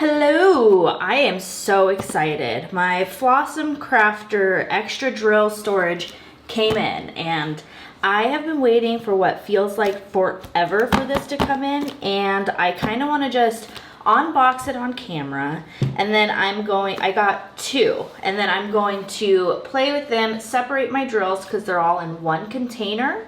Hello, I am so excited. My Flawsome Crafter extra drill storage came in and I have been waiting for what feels like forever for this to come in, and I kind of want to just unbox it on camera, and then I got two, and then I'm going to play with them, separate my drills because they're all in one container,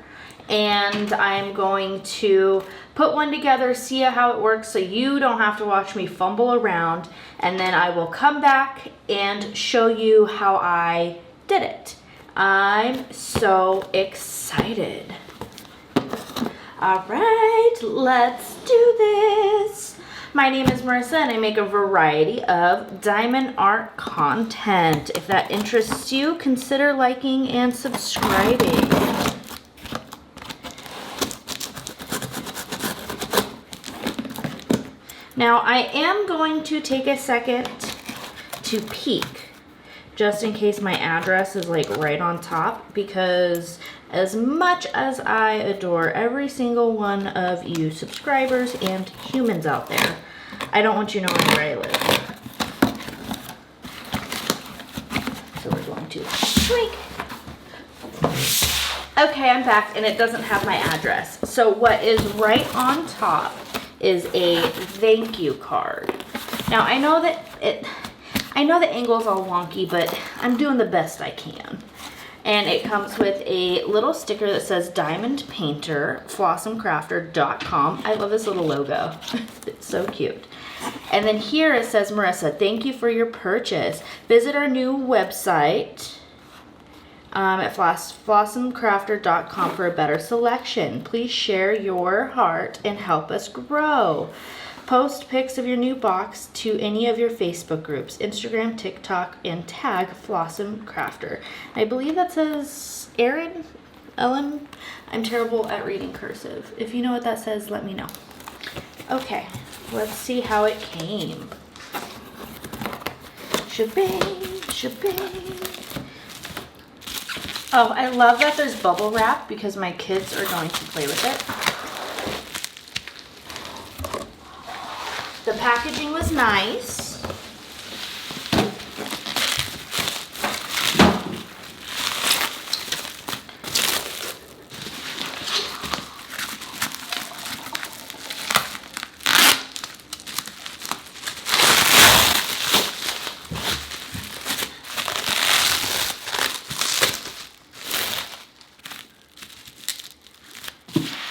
and I'm going to put one together, see how it works so you don't have to watch me fumble around, and then I will come back and show you how I did it. I'm so excited. All right, let's do this. My name is Marissa and I make a variety of diamond art content. If that interests you, consider liking and subscribing. Now I am going to take a second to peek, just in case my address is like right on top, because as much as I adore every single one of you subscribers and humans out there, I don't want you knowing where I live. So we're going to shrink. Okay, I'm back and it doesn't have my address. So what is right on top is a thank you card. Now I know the angle's all wonky, but I'm doing the best I can. And it comes with a little sticker that says Diamond Painter, FlawsomeCrafter.com. I love this little logo. It's so cute. And then here it says, Marissa, thank you for your purchase. Visit our new website at FlawsomeCrafter.com for a better selection. Please share your heart and help us grow. Post pics of your new box to any of your Facebook groups, Instagram, TikTok, and tag Flawsome Crafter. I believe that says Ellen. I'm terrible at reading cursive. If you know what that says, let me know. Okay, let's see how it came. Shebang, shebang. Oh, I love that there's bubble wrap because my kids are going to play with it. The packaging was nice.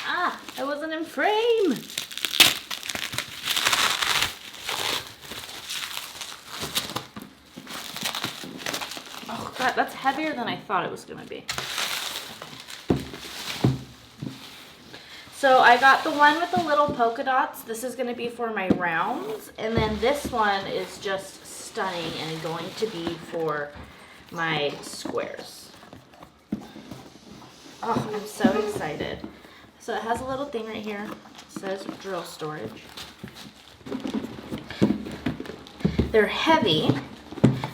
Ah, I wasn't in frame. That's heavier than I thought it was going to be. So I got the one with the little polka dots. This is going to be for my rounds. And then this one is just stunning and going to be for my squares. Oh, I'm so excited. So it has a little thing right here. It says drill storage. They're heavy.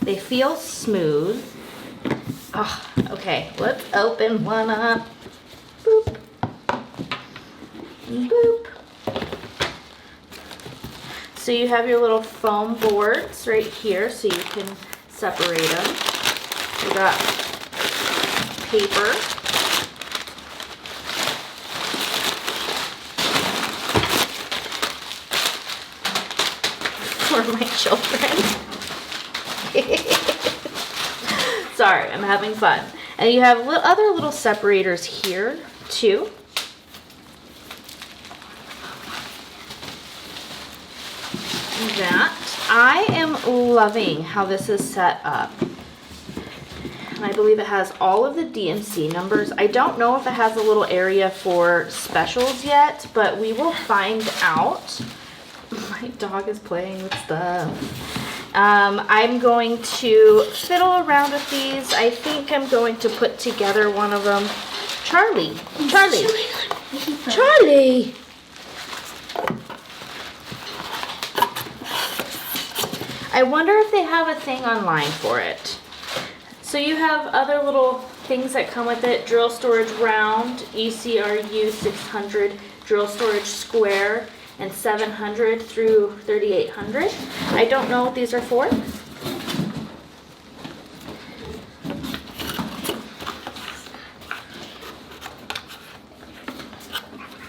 They feel smooth. Oh, okay, let's open one up. Boop. Boop. So you have your little foam boards right here so you can separate them. You got paper. For my children. Sorry, I'm having fun. And you have other little separators here too. That I am loving how this is set up. And I believe it has all of the DMC numbers. I don't know if it has a little area for specials yet, but we will find out. My dog is playing with stuff. I'm going to fiddle around with these. I think I'm going to put together one of them. Charlie. I wonder if they have a thing online for it. So you have other little things that come with it. Drill storage round, ECRU 600, drill storage square, and 700 through 3800. I don't know what these are for.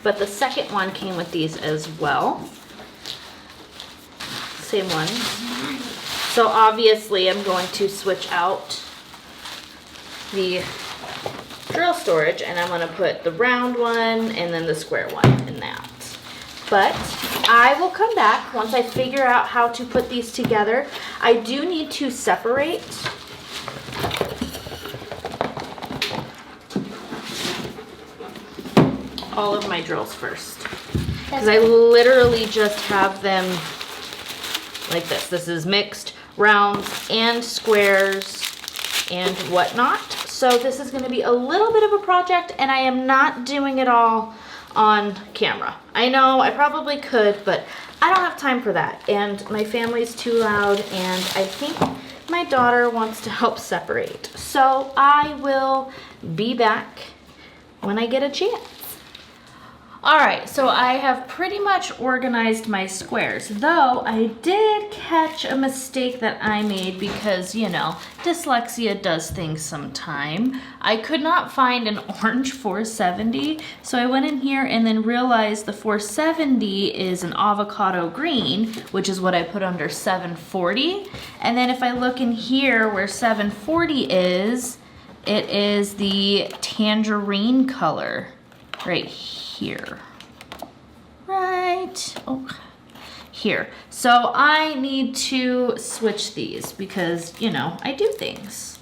But the second one came with these as well. Same one. So obviously I'm going to switch out the drill storage and I'm going to put the round one and then the square one in that. But I will come back once I figure out how to put these together. I do need to separate all of my drills first, because I literally just have them like this. This is mixed rounds and squares and whatnot. So this is going to be a little bit of a project, and I am not doing it all on camera. I know I probably could, but I don't have time for that, and my family's too loud, and I think my daughter wants to help separate. So I will be back when I get a chance. All right, so I have pretty much organized my squares, though I did catch a mistake that I made because, you know, dyslexia does things sometime. I could not find an orange 470, so I went in here and then realized the 470 is an avocado green, which is what I put under 740. And then if I look in here where 740 is, it is the tangerine color right here, right here. So I need to switch these because, you know, I do things.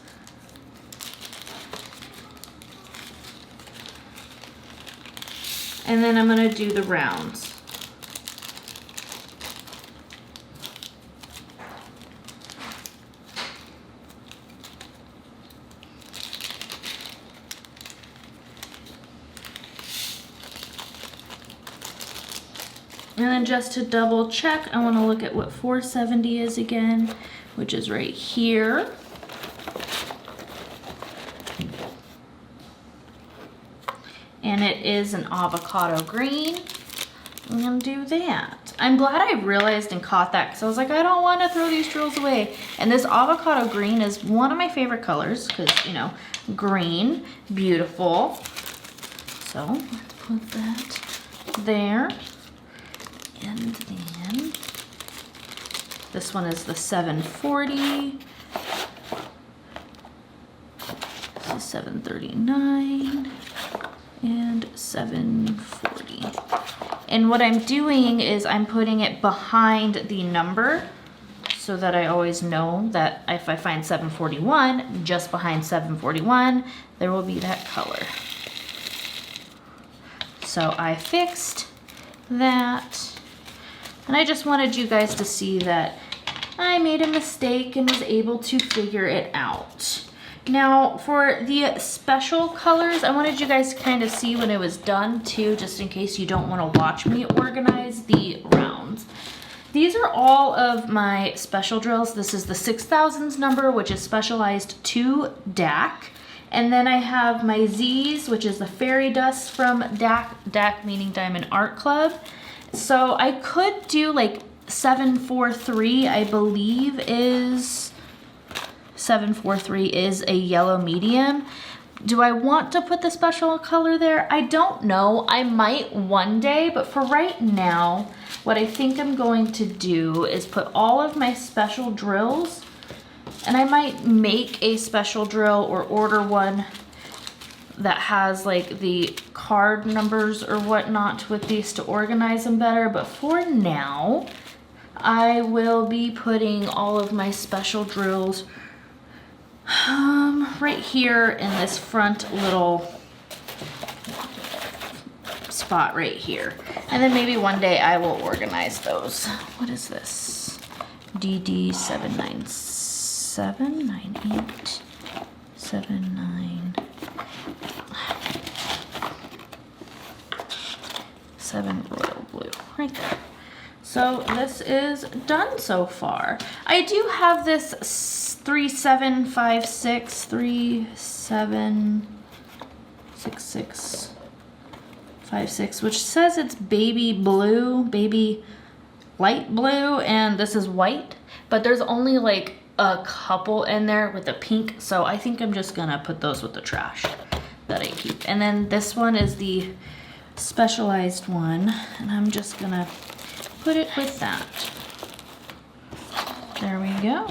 And then I'm gonna do the rounds. And then just to double check, I want to look at what 470 is again, which is right here. And it is an avocado green. I'm going to do that. I'm glad I realized and caught that because I was like, I don't want to throw these drills away. And this avocado green is one of my favorite colors because, you know, green, beautiful. So let's put that there. And then this one is the 740. This is 739 and 740. And what I'm doing is I'm putting it behind the number so that I always know that if I find 741, just behind 741, there will be that color. So I fixed that. And I just wanted you guys to see that I made a mistake and was able to figure it out. Now for the special colors, I wanted you guys to kind of see when it was done too, just in case you don't want to watch me organize the rounds. These are all of my special drills. This is the 6000s number, which is specialized to DAC. And then I have my Z's, which is the fairy dust from DAC, DAC meaning Diamond Art Club. So I could do like 743, I believe is 743 is a yellow medium. Do I want to put the special color there? I don't know. I might one day, but for right now, what I think I'm going to do is put all of my special drills, and I might make a special drill or order one that has like the card numbers or whatnot with these to organize them better. But for now, I will be putting all of my special drills right here in this front little spot right here. And then maybe one day I will organize those. What is this? DD 797, 98, 79. 7 royal blue right there. So this is done so far. I do have this 3756, 3766 5, 6, which says it's baby blue, baby light blue, and this is white, but there's only like a couple in there with the pink, so I think I'm just gonna put those with the trash that I keep. And then this one is the specialized one, and I'm just gonna put it with that. There we go.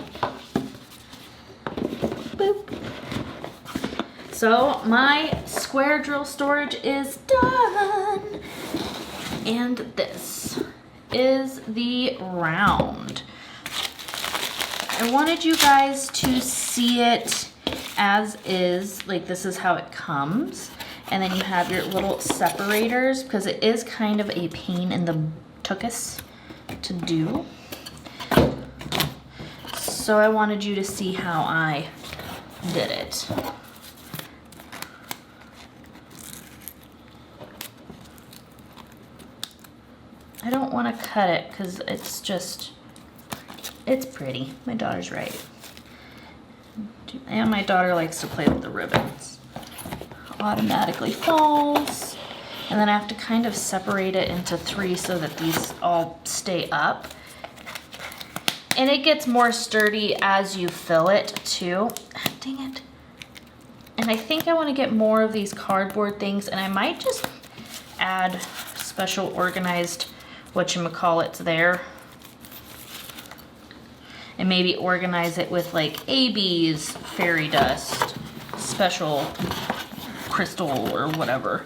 Boop. So my square drill storage is done, and this is the round. I wanted you guys to see it as is, like this is how it comes, and then you have your little separators because it is kind of a pain in the tuchus to do. So I wanted you to see how I did it. I don't want to cut it because it's just, it's pretty. My daughter's right. And my daughter likes to play with the ribbons. Automatically falls. And then I have to kind of separate it into 3 so that these all stay up. And it gets more sturdy as you fill it too. Dang it. And I think I want to get more of these cardboard things, and I might just add special organized whatchamacallits there. And maybe organize it with like AB's fairy dust, special crystal or whatever.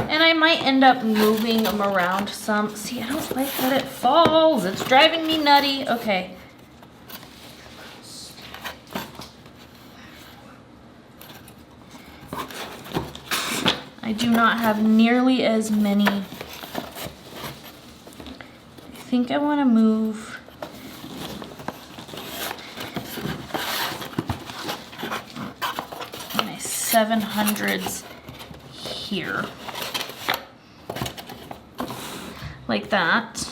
And I might end up moving them around some. See, I don't like that it falls. It's driving me nutty. Okay. I do not have nearly as many. I think I want to move my 700s here. Like that.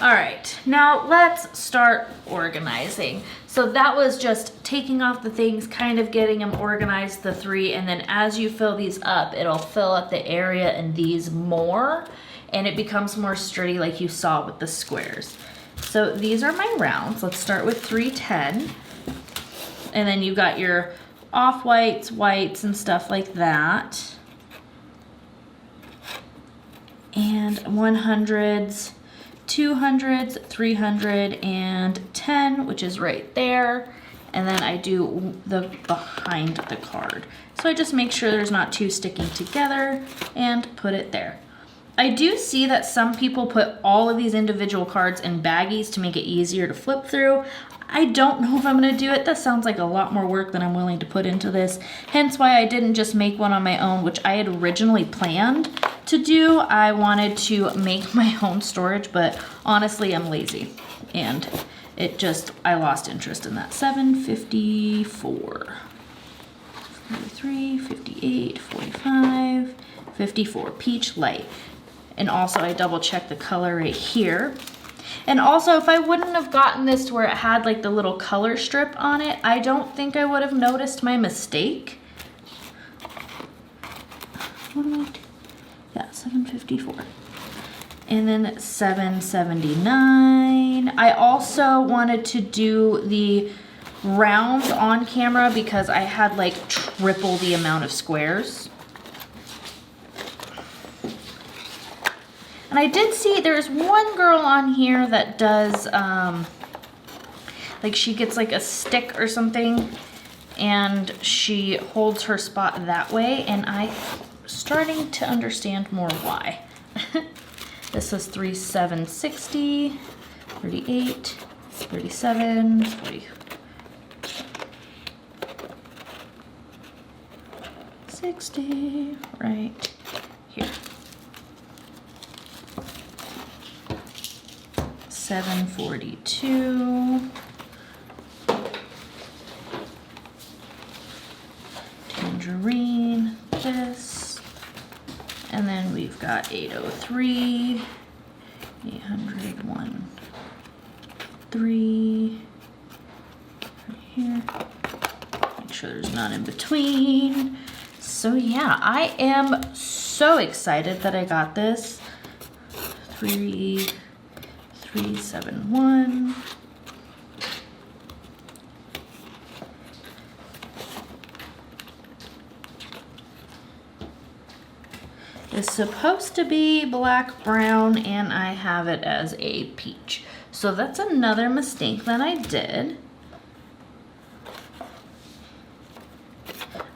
All right, now let's start organizing. So that was just taking off the things, kind of getting them organized, the 3, and then as you fill these up, it'll fill up the area in these more, and it becomes more sturdy like you saw with the squares. So these are my rounds. Let's start with 310, and then you got your off-whites, whites, and stuff like that, and 100s, 200s, 310, which is right there. And then I do the behind the card. So I just make sure there's not 2 sticking together and put it there. I do see that some people put all of these individual cards in baggies to make it easier to flip through. I don't know if I'm gonna do it. That sounds like a lot more work than I'm willing to put into this. Hence why I didn't just make one on my own, which I had originally planned to do. I wanted to make my own storage, but honestly, I'm lazy. And it just, I lost interest in that. 754, 43, 58, 45, 54, peach light. And also I double checked the color right here. And also, if I wouldn't have gotten this to where it had like the little color strip on it, I don't think I would have noticed my mistake. What am I doing? Yeah, 754. And then 779. I also wanted to do the rounds on camera because I had like triple the amount of squares. And I did see there's one girl on here that does, like she gets like a stick or something and she holds her spot that way, and I'm starting to understand more why. This is 3760, 38, 37, 40, 60, right here. 742. Tangerine, this. And then we've got 803, 800, 3 right here. Make sure there's none in between. So yeah, I am so excited that I got this. 3371. It's supposed to be black, brown, and I have it as a peach. So that's another mistake that I did.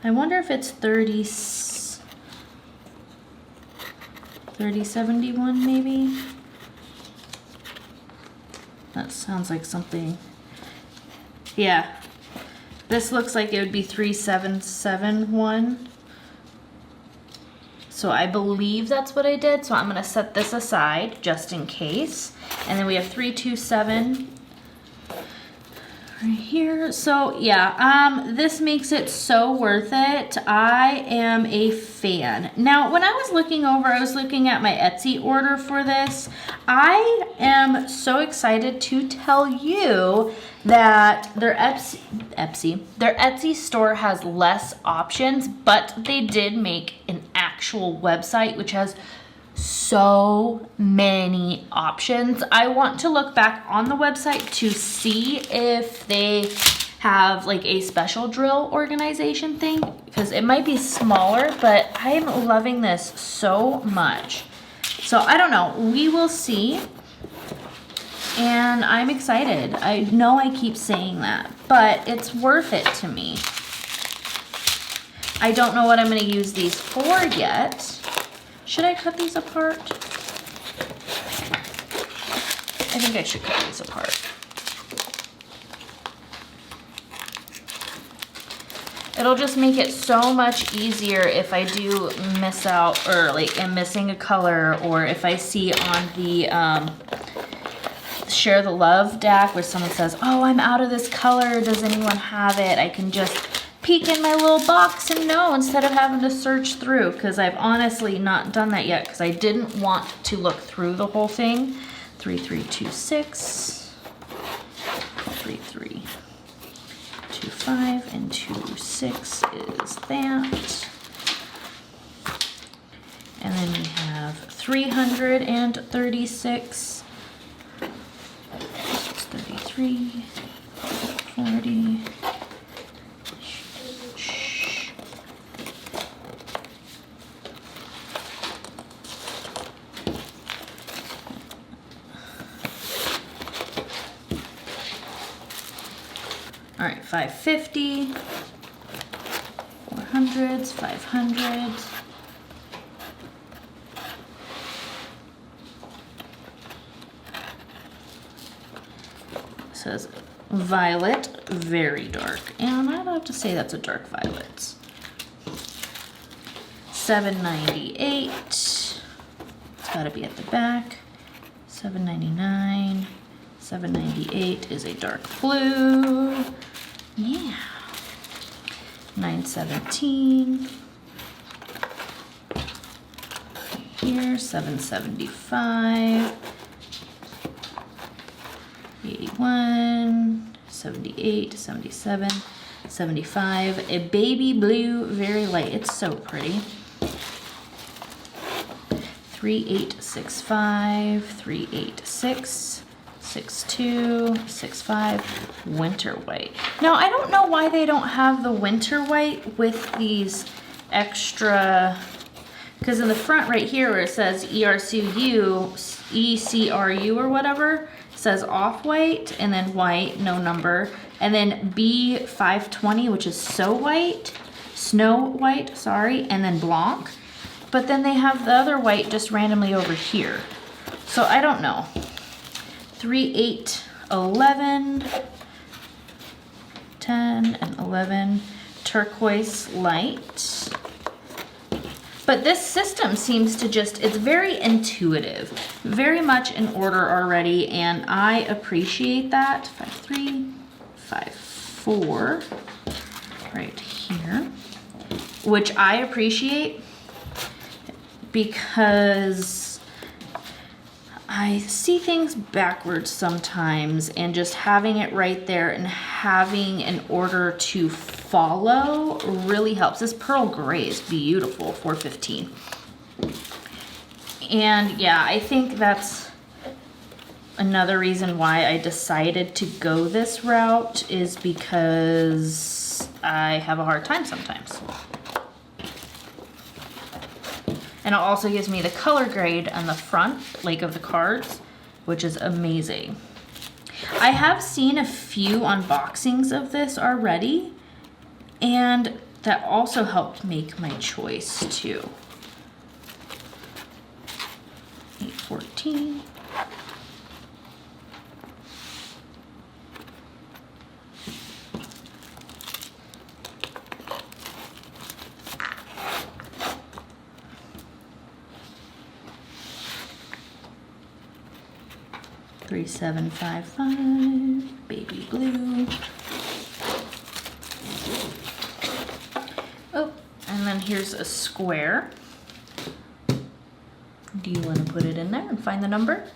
I wonder if it's 3071 maybe? That sounds like something. Yeah. This looks like it would be 3771. So I believe that's what I did. So I'm gonna set this aside just in case. And then we have 327 right here. So yeah, this makes it so worth it. I am a fan. Now, when I was looking over, I was looking at my Etsy order for this. I am so excited to tell you that their Etsy store has less options, but they did make an actual website which has so many options. I want to look back on the website to see if they have like a special drill organization thing, because it might be smaller, but I'm loving this so much. So I don't know, we will see. And I'm excited. I know I keep saying that, but it's worth it to me. I don't know what I'm going to use these for yet. Should I cut these apart? I think I should cut these apart. It'll just make it so much easier if I do miss out, or like am missing a color, or if I see on the Share the Love deck where someone says, oh, I'm out of this color, does anyone have it? I can just peek in my little box and know instead of having to search through, because I've honestly not done that yet because I didn't want to look through the whole thing. 3326, 3325, and 26 is that. And then we have 336. 33, 40. All right, 550, 400s, 500s. Says violet, very dark, and I'd have to say that's a dark violet. 798, it's got to be at the back. 799, 798 is a dark blue. Yeah. 917. Here, 775. 81, 78, 77, 75, a baby blue, very light, it's so pretty. 3865, 386, 62, 65, winter white. Now, I don't know why they don't have the winter white with these extra, because in the front right here where it says ECRU or whatever, says off-white and then white, no number, and then B520, which is Snow White, sorry, and then Blanc. But then they have the other white just randomly over here. So I don't know. 3811, 10 and 11, turquoise light. But this system seems to just, it's very intuitive, very much in order already, and I appreciate that. 5, 3, 5, 4, right here, which I appreciate because I see things backwards sometimes, and just having it right there and having an order to follow really helps. This pearl gray is beautiful, 415. And yeah, I think that's another reason why I decided to go this route, is because I have a hard time sometimes. And it also gives me the color grade on the front, like of the cards, which is amazing. I have seen a few unboxings of this already, and that also helped make my choice too. 814. Three, 7, 5, 5, baby blue. Oh, and then here's a square. Do you want to put it in there and find the number?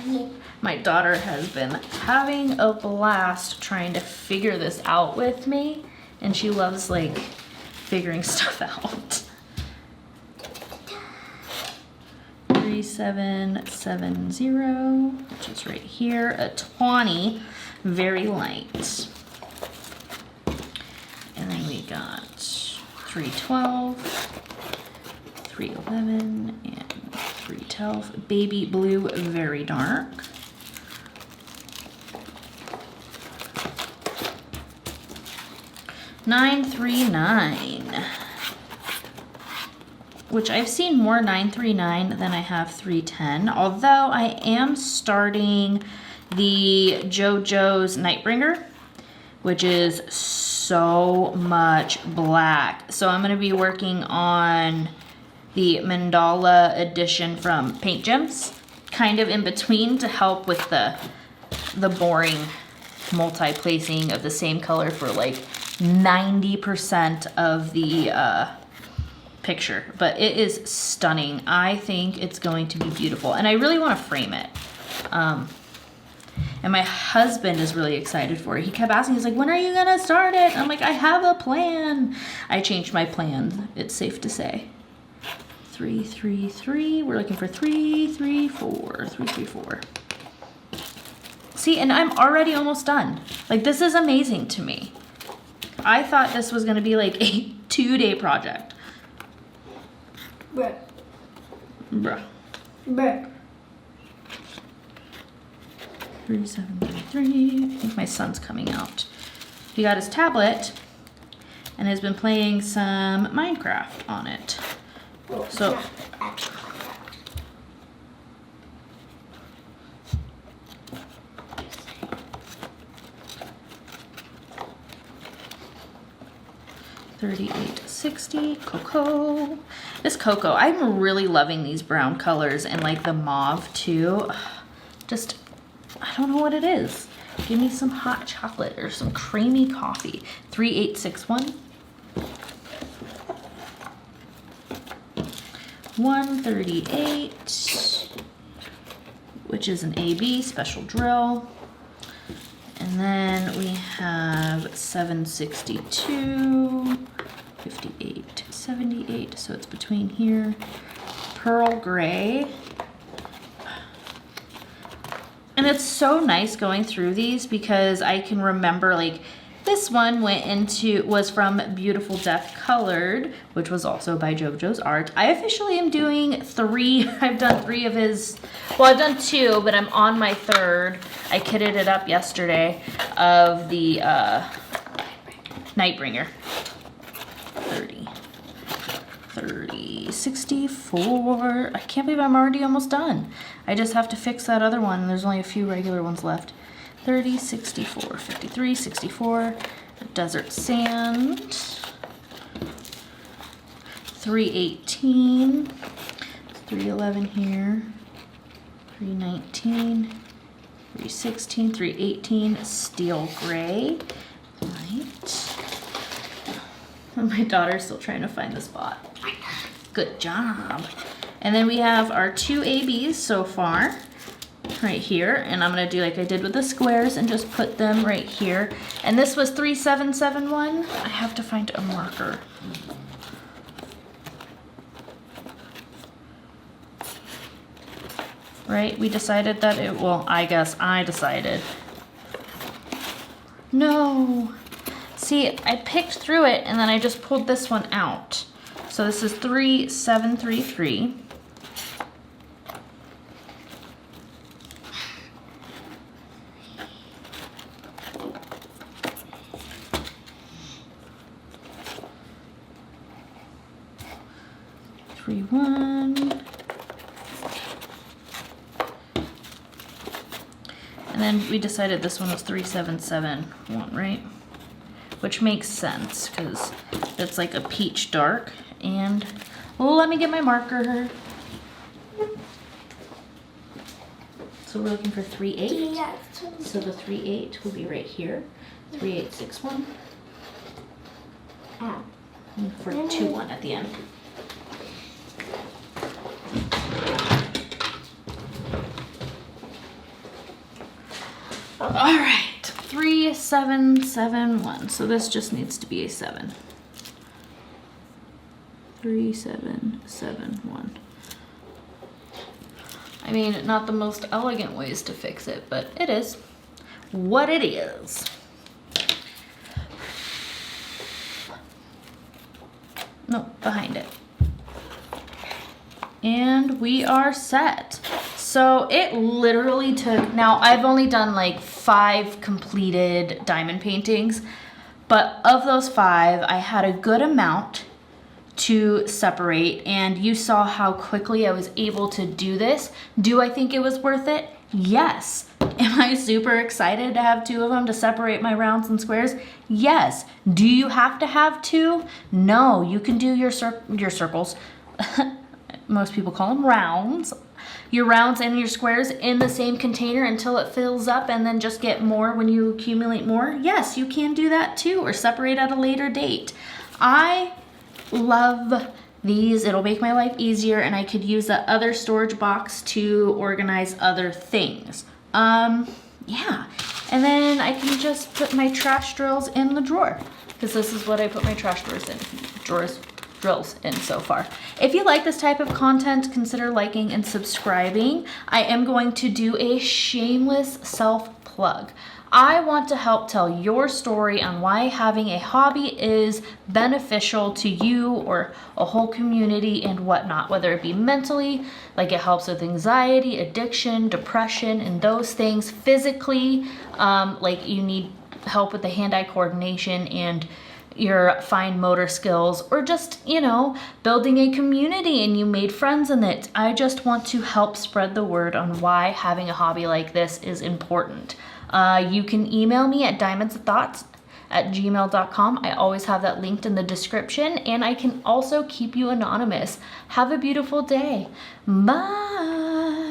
Yeah. My daughter has been having a blast trying to figure this out with me, and she loves like figuring stuff out. 3770, which is right here, a 20, very light. And then we got 312, 311, and 312, baby blue, very dark. $939. Which I've seen more 939 than I have 310. Although I am starting the JoJo's Nightbringer, which is so much black. So I'm gonna be working on the Mandala edition from Paint Gems, kind of in between to help with the boring multi-placing of the same color for like 90% of the picture, but it is stunning. I think it's going to be beautiful, and I really want to frame it. And my husband is really excited for it. He kept asking, he's like, when are you gonna start it? I'm like, I have a plan. I changed my plan, it's safe to say. 333, we're looking for 334, 334. See, and I'm already almost done. Like, this is amazing to me. I thought this was gonna be like a 2-day project. Bruh. Bruh. Bruh. 3733. I think my son's coming out. He got his tablet and has been playing some Minecraft on it. Well, So actually, 3860 cocoa. This cocoa, I'm really loving these brown colors and like the mauve too. Just, I don't know what it is. Give me some hot chocolate or some creamy coffee. 3861. 138, which is an AB special drill. And then we have 762, 58, 78, so it's between here. Pearl gray. And it's so nice going through these because I can remember, like, this one was from Beautiful Death Colored, which was also by JoJo's Art. I officially am doing 3. I've done 3 of his, well, I've done 2, but I'm on my 3rd. I kitted it up yesterday of the Nightbringer. 30, 64. I can't believe I'm already almost done. I just have to fix that other one, and there's only a few regular ones left. 30, 64, 53, 64, Desert Sand, 318, 311 here, 319, 316, 318, steel gray. Right. And my daughter's still trying to find the spot. Good job. And then we have our 2 ABs so far, right here. And I'm gonna do like I did with the squares and just put them right here. And this was 3771. I have to find a marker. Right, we decided that it, well, I guess I decided. No. See, I picked through it and then I just pulled this one out. So this is 3733. Three, one. And then we decided this one was 3771, right? Which makes sense because it's like a peach dark. And let me get my marker. So we're looking for 38. Yeah. So the 38 will be right here. 3861. For 21 at the end. All right, 3771. So this just needs to be a 7. 3771. I mean, not the most elegant ways to fix it, but it is what it is. No, behind it. And we are set. So it literally took, now I've only done like 5 completed diamond paintings, but of those 5, I had a good amount to separate, and you saw how quickly I was able to do this. Do I think it was worth it? Yes. Am I super excited to have 2 of them to separate my rounds and squares? Yes. Do you have to have 2? No, you can do your circles. Most people call them rounds. Your rounds and your squares in the same container until it fills up and then just get more when you accumulate more. Yes, you can do that too, or separate at a later date. I love these. It'll make my life easier, and I could use that other storage box to organize other things. Yeah. And then I can just put my trash drills in the drawer, because this is what I put my trash drills in so far. If you like this type of content, consider liking and subscribing. I am going to do a shameless self-plug. I want to help tell your story on why having a hobby is beneficial to you or a whole community and whatnot, whether it be mentally, like it helps with anxiety, addiction, depression, and those things. Physically, like you need help with the hand-eye coordination and your fine motor skills, or just, you know, building a community and you made friends in it. I just want to help spread the word on why having a hobby like this is important. You can email me at diamondsandthoughts@gmail.com. I always have that linked in the description, and I can also keep you anonymous. Have a beautiful day. Bye.